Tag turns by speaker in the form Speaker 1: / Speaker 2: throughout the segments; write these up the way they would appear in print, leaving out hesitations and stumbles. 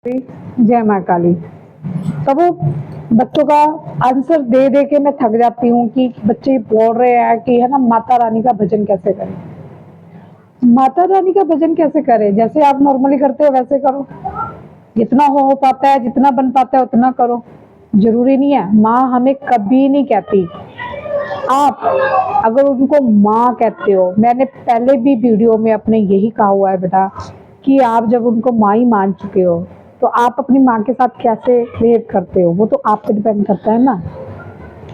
Speaker 1: जय माँ काली। तो वो बच्चों का आंसर दे दे के मैं थक जाती हूँ कि बच्चे बोल रहे हैं कि है ना माता रानी का भजन कैसे करें। माता रानी का भजन कैसे करें? जैसे आप नॉर्मली करते हो वैसे करो, जितना हो पाता है, जितना बन पाता है उतना करो। जरूरी नहीं है। माँ हमें कभी नहीं कहती। आप अगर उनको माँ कहते हो, मैंने पहले भी वीडियो में अपने यही कहा हुआ है बेटा कि आप जब उनको माँ ही मान चुके हो तो आप अपनी माँ के साथ कैसे बिहेव करते हो वो तो आप पे डिपेंड करता है ना,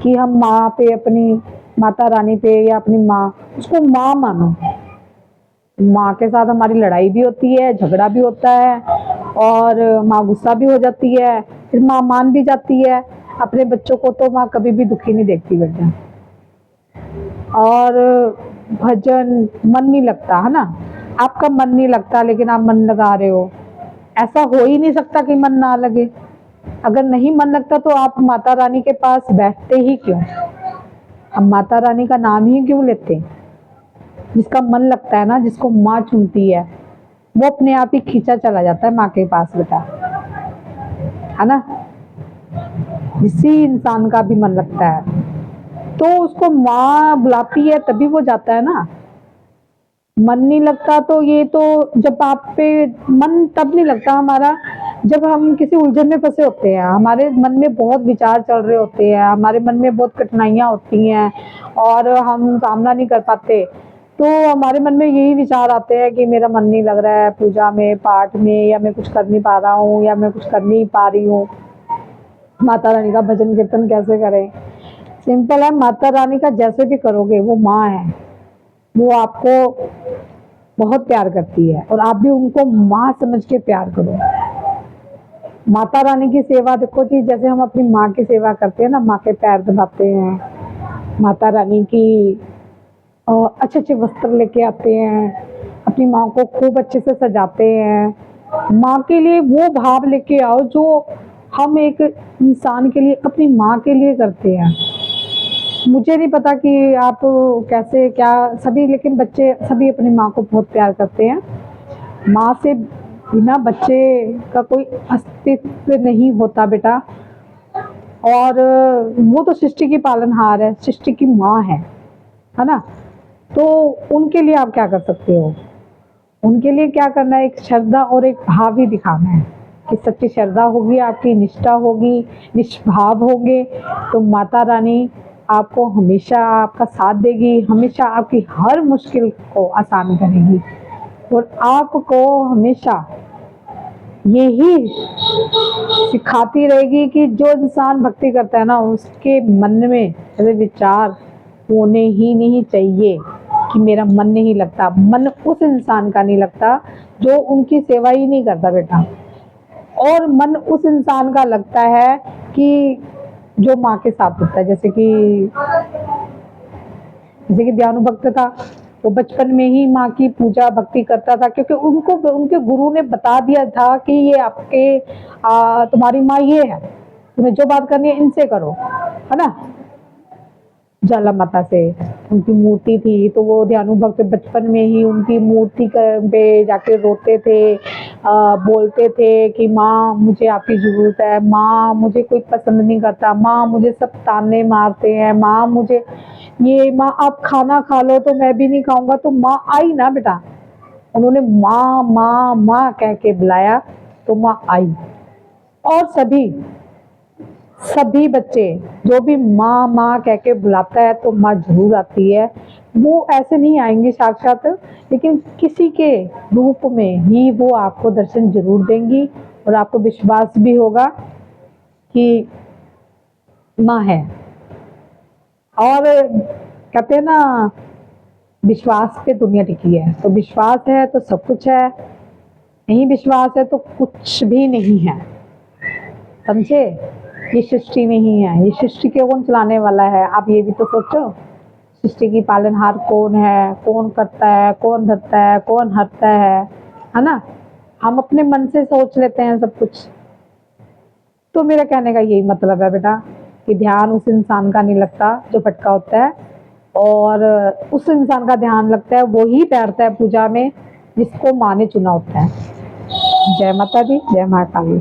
Speaker 1: कि हम माँ पे, अपनी माता रानी पे या अपनी माँ, उसको माँ मानो। माँ के साथ हमारी लड़ाई भी होती है, झगड़ा भी होता है और माँ गुस्सा भी हो जाती है, फिर माँ मान भी जाती है। अपने बच्चों को तो माँ कभी भी दुखी नहीं देखती बेटा। और भजन मन नहीं लगता है ना, आपका मन नहीं लगता लेकिन आप मन लगा रहे हो, ऐसा हो ही नहीं सकता कि मन ना लगे। अगर नहीं मन लगता तो आप माता रानी के पास बैठते ही क्यों? हम माता रानी का नाम ही क्यों लेते? जिसका मन लगता है ना, जिसको माँ चुनती है, वो अपने आप ही खींचा चला जाता है माँ के पास बेटा, है ना। जिसी इंसान का भी मन लगता है तो उसको माँ बुलाती है तभी वो जाता है ना। मन नहीं लगता तो ये तो जब आप पे मन तब नहीं लगता हमारा जब हम किसी उलझन में फंसे होते हैं, हमारे मन में बहुत विचार चल रहे होते हैं, हमारे मन में बहुत कठिनाइयाँ होती हैं और हम सामना नहीं कर पाते, तो हमारे मन में यही विचार आते हैं कि मेरा मन नहीं लग रहा है पूजा में, पाठ में, या मैं कुछ कर नहीं पा रहा हूँ, या मैं कुछ कर नहीं पा रही हूँ। माता रानी का भजन कीर्तन कैसे करें? सिंपल है, माता रानी का जैसे भी करोगे वो माँ है, वो आपको बहुत प्यार करती है और आप भी उनको माँ समझ के प्यार करो। माता रानी की सेवा देखो जी, जैसे हम अपनी माँ की सेवा करते हैं ना, माँ के पैर दबाते हैं, माता रानी की अच्छे अच्छे वस्त्र लेके आते हैं, अपनी माँ को खूब अच्छे से सजाते हैं। माँ के लिए वो भाव लेके आओ जो हम एक इंसान के लिए, अपनी माँ के लिए करते हैं। मुझे नहीं पता कि आप कैसे क्या सभी, लेकिन बच्चे सभी अपनी माँ को बहुत प्यार करते हैं। माँ से बिना बच्चे का कोई अस्तित्व नहीं होता बेटा। और वो तो सृष्टि की पालनहार है, सृष्टि की माँ है ना। तो उनके लिए आप क्या कर सकते हो? उनके लिए क्या करना है, एक श्रद्धा और एक भाव ही दिखाना है कि सच्ची श्रद्धा होगी, आपकी निष्ठा होगी, निष्भाव होंगे तो माता रानी आपको हमेशा आपका साथ देगी, हमेशा आपकी हर मुश्किल को आसान करेगी और आपको हमेशा यही सिखाती रहेगी कि जो इंसान भक्ति करता है ना, उसके मन में ऐसे विचार होने ही नहीं चाहिए कि मेरा मन नहीं लगता। मन उस इंसान का नहीं लगता जो उनकी सेवा ही नहीं करता बेटा, और मन उस इंसान का लगता है कि जो माँ के साथ होता है। जैसे कि दयानु भक्त था, वो बचपन में ही माँ की पूजा भक्ति करता था क्योंकि उनको उनके गुरु ने बता दिया था कि ये आपके तुम्हारी माँ ये है, तुम्हें जो बात करनी है इनसे करो, है ना। ज्वाला माता से उनकी मूर्ति थी तो वो दयानु भक्त बचपन में ही उनकी मूर्ति पे जाके रोते थे, बोलते थे कि माँ मुझे आपकी ज़रूरत है, माँ मुझे कोई पसंद नहीं करता, माँ मुझे सब ताने मारते हैं, माँ मुझे ये, माँ आप खाना खा लो तो मैं भी नहीं खाऊंगा। तो माँ आई ना बेटा, उन्होंने माँ माँ माँ कह के बुलाया तो माँ आई। और सभी बच्चे जो भी माँ माँ कह के बुलाता है तो माँ जरूर आती है। वो ऐसे नहीं आएंगे साक्षात, लेकिन किसी के रूप में ही वो आपको दर्शन जरूर देंगी और आपको विश्वास भी होगा कि माँ है। और कहते हैं ना, विश्वास पे दुनिया टिकी है, तो विश्वास है तो सब कुछ है, नहीं विश्वास है तो कुछ भी नहीं है, समझे। ये सृष्टि नहीं है, ये सृष्टि को कौन चलाने वाला है, आप ये भी तो सोचो। सृष्टि की पालनहार कौन है, कौन करता है, कौन धरता है, कौन हरता है ना। हम अपने मन से सोच लेते हैं सब कुछ। तो मेरा कहने का यही मतलब है बेटा कि ध्यान उस इंसान का नहीं लगता जो भटका होता है, और उस इंसान का ध्यान लगता है, वो ही बैठता है पूजा में जिसको माँ ने चुना होता है। जय माता दी, जय महाकाली।